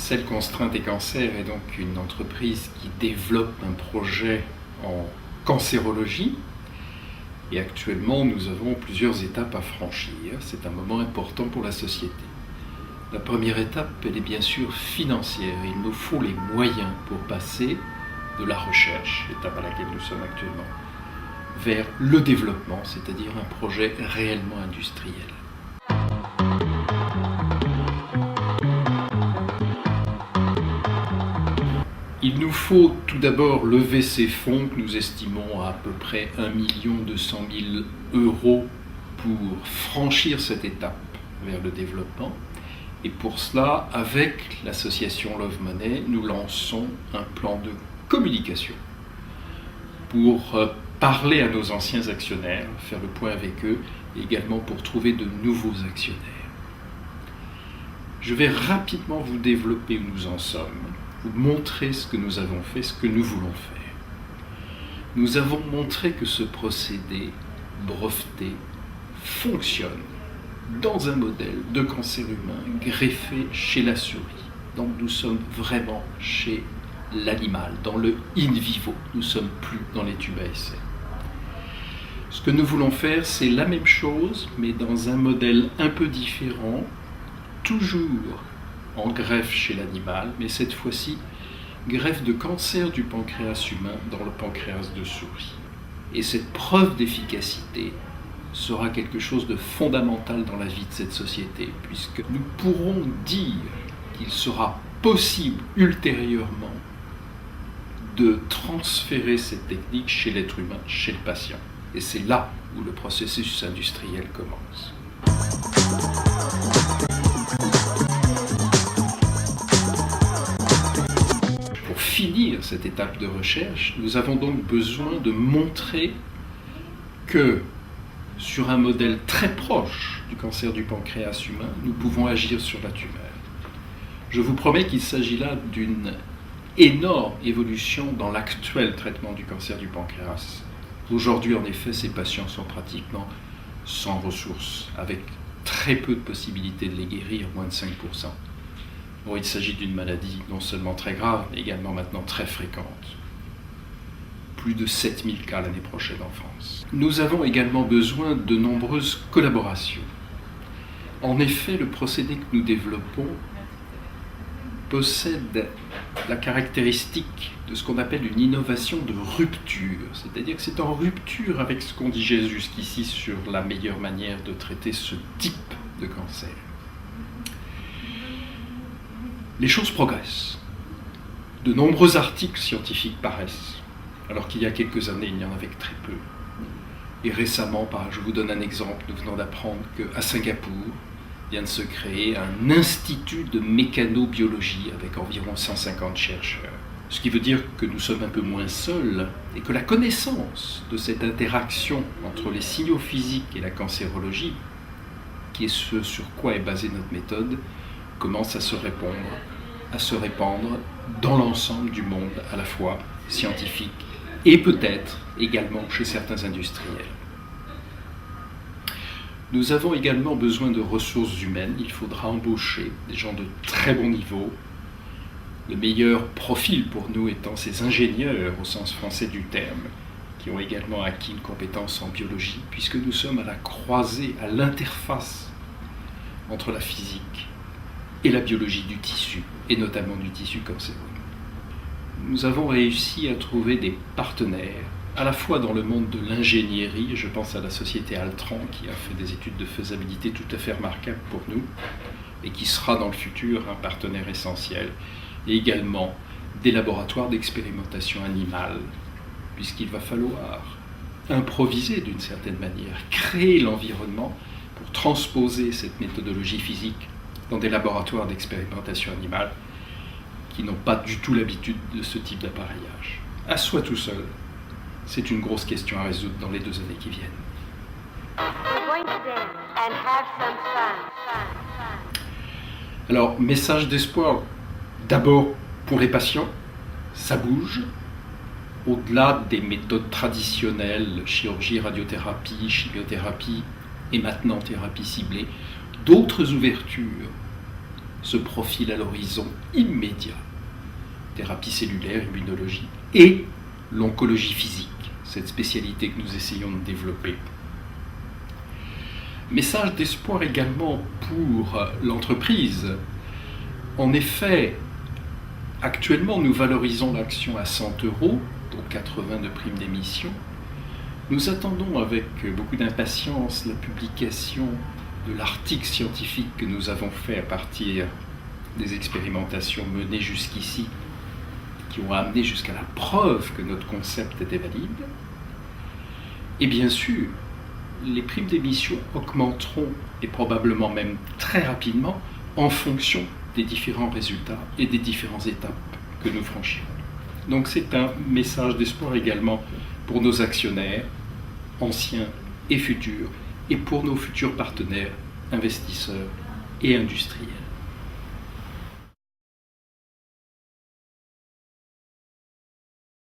Cell Constraintes et Cancer est donc une entreprise qui développe un projet en cancérologie. Et actuellement, nous avons plusieurs étapes à franchir. C'est un moment important pour la société. La première étape, elle est bien sûr financière. Il nous faut les moyens pour passer de la recherche, l'étape à laquelle nous sommes actuellement, vers le développement, c'est-à-dire un projet réellement industriel. Il nous faut tout d'abord lever ces fonds que nous estimons à peu près 1 200 000 € pour franchir cette étape vers le développement. Et pour cela, avec l'association Love Money, nous lançons un plan de communication pour parler à nos anciens actionnaires, faire le point avec eux, et également pour trouver de nouveaux actionnaires. Je vais rapidement vous développer où nous en sommes, vous montrer ce que nous avons fait, ce que nous voulons faire. Nous avons montré que ce procédé breveté fonctionne dans un modèle de cancer humain greffé chez la souris. Donc nous sommes vraiment chez l'animal, dans le in vivo. Nous ne sommes plus dans les tubes à essai. Ce que nous voulons faire, c'est la même chose, mais dans un modèle un peu différent, toujours en greffe chez l'animal, mais cette fois-ci, greffe de cancer du pancréas humain dans le pancréas de souris. Et cette preuve d'efficacité sera quelque chose de fondamental dans la vie de cette société, puisque nous pourrons dire qu'il sera possible ultérieurement de transférer cette technique chez l'être humain, chez le patient. Et c'est là où le processus industriel commence. Pour finir cette étape de recherche, nous avons donc besoin de montrer que sur un modèle très proche du cancer du pancréas humain, nous pouvons agir sur la tumeur. Je vous promets qu'il s'agit là d'une énorme évolution dans l'actuel traitement du cancer du pancréas. Aujourd'hui, en effet, ces patients sont pratiquement sans ressources, avec très peu de possibilités de les guérir, moins de 5%. Bon, il s'agit d'une maladie non seulement très grave, mais également maintenant très fréquente. Plus de 7000 cas l'année prochaine en France. Nous avons également besoin de nombreuses collaborations. En effet, le procédé que nous développons possède la caractéristique de ce qu'on appelle une innovation de rupture, c'est-à-dire que c'est en rupture avec ce qu'on disait jusqu'ici sur la meilleure manière de traiter ce type de cancer. Les choses progressent. De nombreux articles scientifiques paraissent, alors qu'il y a quelques années, il n'y en avait que très peu. Et récemment, je vous donne un exemple, nous venons d'apprendre qu'à Singapour, vient de se créer un institut de mécanobiologie avec environ 150 chercheurs. Ce qui veut dire que nous sommes un peu moins seuls et que la connaissance de cette interaction entre les signaux physiques et la cancérologie, qui est ce sur quoi est basée notre méthode, commence à se répandre dans l'ensemble du monde, à la fois scientifique et peut-être également chez certains industriels. Nous avons également besoin de ressources humaines. Il faudra embaucher des gens de très bon niveau. Le meilleur profil pour nous étant ces ingénieurs, au sens français du terme, qui ont également acquis une compétence en biologie, puisque nous sommes à la croisée, à l'interface entre la physique et la biologie du tissu, et notamment du tissu cancéreux. Nous avons réussi à trouver des partenaires, à la fois dans le monde de l'ingénierie, je pense à la société Altran qui a fait des études de faisabilité tout à fait remarquables pour nous et qui sera dans le futur un partenaire essentiel, et également des laboratoires d'expérimentation animale, puisqu'il va falloir improviser d'une certaine manière, créer l'environnement pour transposer cette méthodologie physique dans des laboratoires d'expérimentation animale qui n'ont pas du tout l'habitude de ce type d'appareillage. À soi tout seul, c'est une grosse question à résoudre dans les 2 années qui viennent. Alors, message d'espoir, d'abord pour les patients, ça bouge. Au-delà des méthodes traditionnelles, chirurgie, radiothérapie, chimiothérapie et maintenant thérapie ciblée, d'autres ouvertures se profile à l'horizon immédiat. Thérapie cellulaire, immunologie et l'oncologie physique, cette spécialité que nous essayons de développer. Message d'espoir également pour l'entreprise. En effet, actuellement, nous valorisons l'action à 100 €, dont 80 de prime d'émission. Nous attendons avec beaucoup d'impatience la publication de l'article scientifique que nous avons fait à partir des expérimentations menées jusqu'ici, qui ont amené jusqu'à la preuve que notre concept était valide. Et bien sûr, les primes d'émission augmenteront, et probablement même très rapidement, en fonction des différents résultats et des différentes étapes que nous franchirons. Donc c'est un message d'espoir également pour nos actionnaires, anciens et futurs, et pour nos futurs partenaires, investisseurs et industriels.